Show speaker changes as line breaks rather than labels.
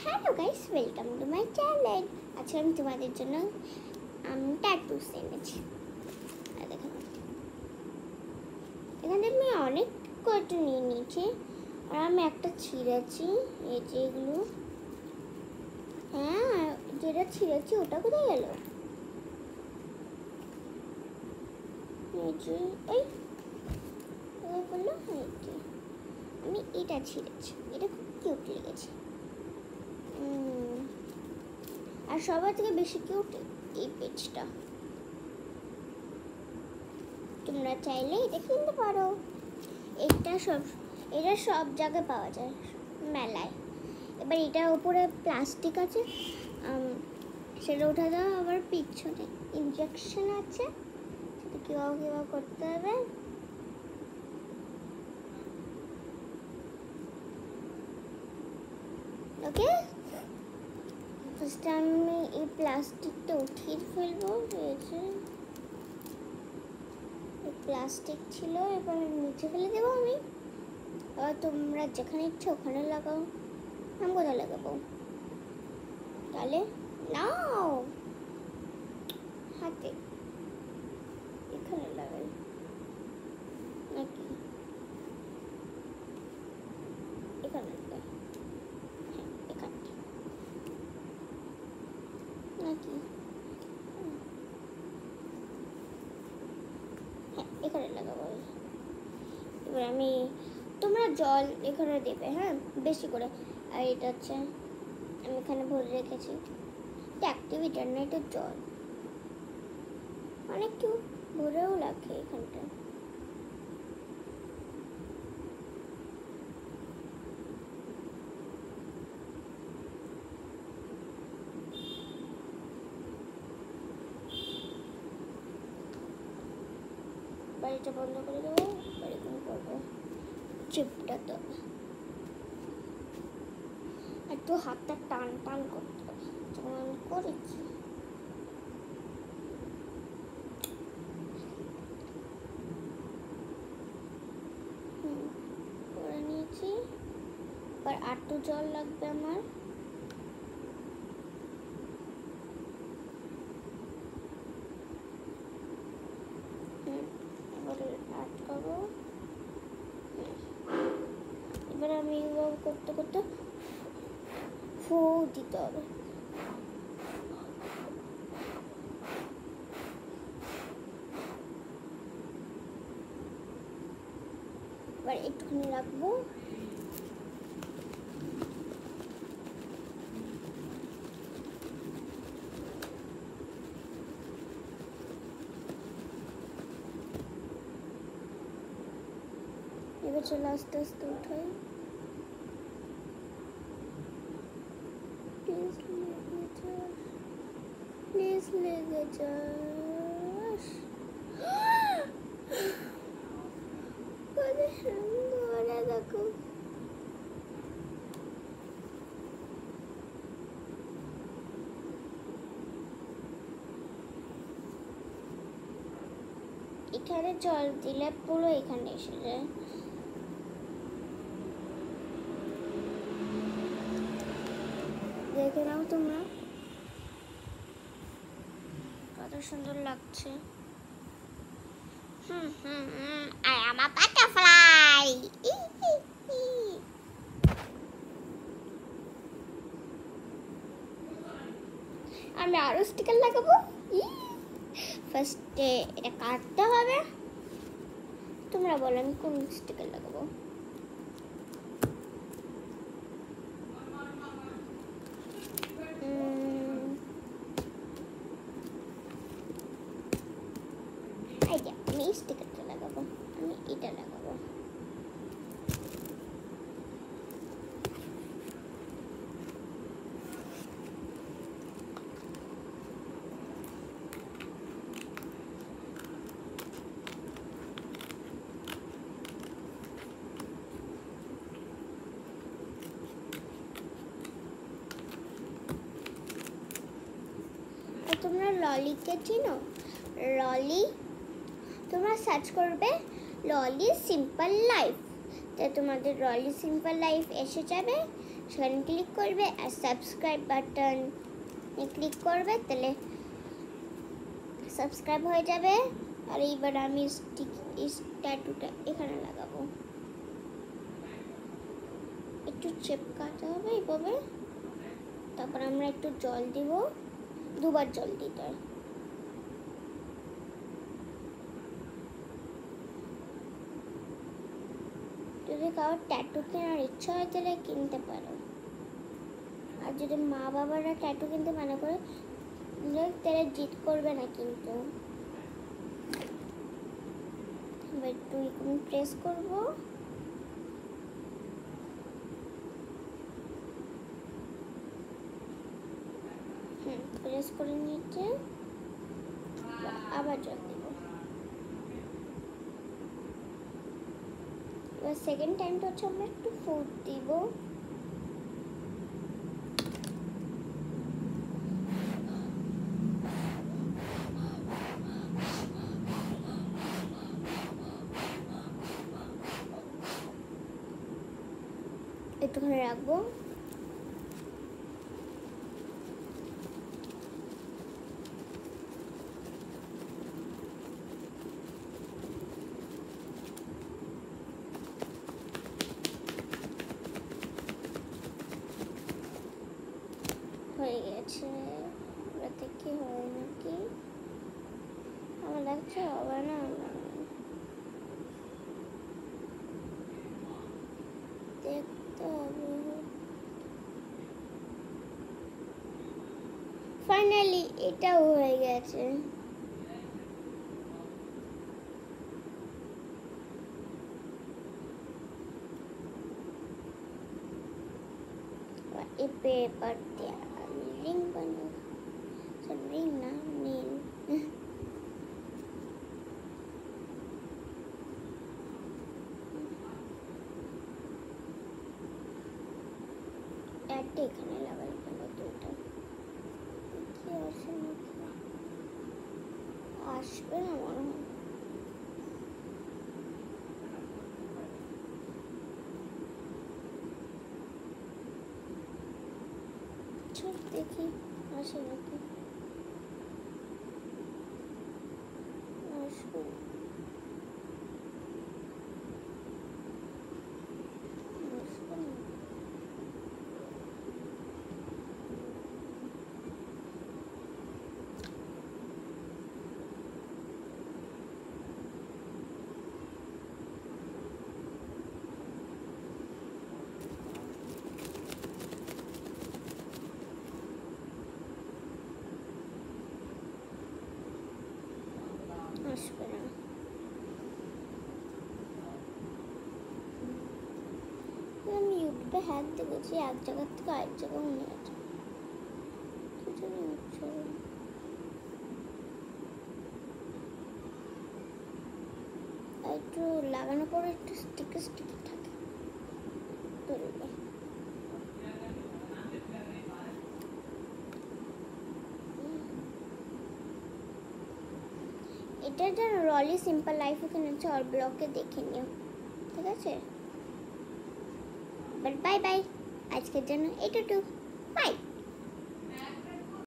Hello guys, welcome to my channel. আজকে আমি তোমাদের জন্য ট্যাটুস এনেছি। আর দেখো, এখানে আমি অনেক কয়টা নিয়ে নিয়েছি, আর আমি একটা ছিঁড়েছি। এই যে এগুলো, হ্যাঁ যেটা ছিঁড়েছি ওটা কোথায় গেল? এই যে এই বললো, আমি এটা ছিঁড়েছি, এটা খুব কিউট লেগেছে। আর সবার থেকে বেশি কিউট এই পেজটা। তোমরা চাইলে এটা কিনতে পারো। এটা সব জায়গায় পাওয়া যায়, মেলায়। এবার এটার উপরে প্লাস্টিক আছে, সেটা উঠে দাও। আবার পিছনে ইনজেকশন আছে, সেটা কীভাবে করতে হবে। ওকে, ফার্স্ট আমি এই প্লাস্টিকটা উঠিয়ে ফেলবো। প্লাস্টিক ছিল, এবার নিচে ফেলে দেবো আমি। আর তোমরা যেখানে ইচ্ছে ওখানে লাগাও। আমি কোথায় লাগাবো তাহলে? নাও, হাতে এখানে লাগাই নাকি? এখানে লাগাই, হ্যাঁ এখানে নাকি? হ্যাঁ এখানে লাগাবো। এবার তোমরা জল এখানে দেবে, হ্যাঁ বেশি করে। আর এটা হচ্ছে আমি এখানে ভরে রেখেছি, অ্যাক্টিভিটার না, এটা জল। অনেক কেউ ভরেও লাগে এখানটা। বাড়িটা বন্ধ করে দেবো, এরকম করবো, চিপটাতে হবে। একটু হাতটা টান টান করতে হবে, যেমন আমি করেছি। করে নিয়েছি। এবার আটটু জল লাগবে আমার। আটকাবো। এবার আমি এইভাবে করতে করতে ফু দিতে হবে। এবার একটুখানি রাখবো। এবার চলো আস্তে আস্তে উঠাই। প্লিজ লেগে যাস। কত সুন্দর দেখো। এখানে জল দিলে পুরো এখানে এসে যায়। দেখে নাও তোমরা, কত সুন্দর লাগছে। I am a butterfly. আমি আরো স্টিকার লাগাবো। ফার্স্টে এটা কাটতে হবে। তোমরা বলো আমি কোন স্টিকার লাগাবো? আমি এই স্টিকারটা লাগাবো, আমি এটা লাগাবো। তোমরা ললিকে চিনো? ললি, তোমরা সার্চ করবে ললি সিম্পল লাইফ, তো তোমাদের ললি সিম্পল লাইফ এসে যাবে। সেখানে ক্লিক করবে আর সাবস্ক্রাইব বাটন ক্লিক করবে, তাহলে সাবস্ক্রাইব হয়ে যাবে। আর এইবার আমি ট্যাটুটা এখানে লাগাবো, একটু চেপকাতে হবে এইভাবে। তারপর আমরা একটু জল দিব, 2বার জল দিতে হয়। যদি কারোর ট্যাটু কেনার ইচ্ছা হয় তাহলে কিনতে পারো, আর যদি মা বাবারা ট্যাটু কিনতে মানা করে তাহলে জিদ করবে না কিন্তু। এবার একটু প্রেস করবো, প্রেস করে নিচে আবার জল দিব। এবার সেকেন্ড টাইমটা হচ্ছে আমরা একটু ফুড দিব, একটুখানি রাখবো। হয়ে গেছে, ওটাতে কি হয় নাকি আমার লাগছে, হবে না। দেখতে হবে। ফাইনালি এটাও হয়ে গেছে। এই পেপার দিয়ে আমি রিং বানাবো, রিং না নীল। একটা এখানে লাগাই কেন, দুটো কি আসে নাকি, আসবে না মনে হয়। দেখি আসে নাকি, আসবে আসবে না। আমি ইউটিউবে হ্যাক দেখেছি, এক জায়গার থেকে আরেক জায়গায় নিয়ে গেছে, কি জানি হচ্ছে। একটু লাগানোর পরে একটু স্টিকি স্টিকি থাকে, ধরবে। এটা যেন রলি সিম্পল লাইফ ওখানে আছে, আর ব্লগে দেখে নিও, ঠিক আছে? বাই বাই, আজকের জন্য এটুকু, বাই।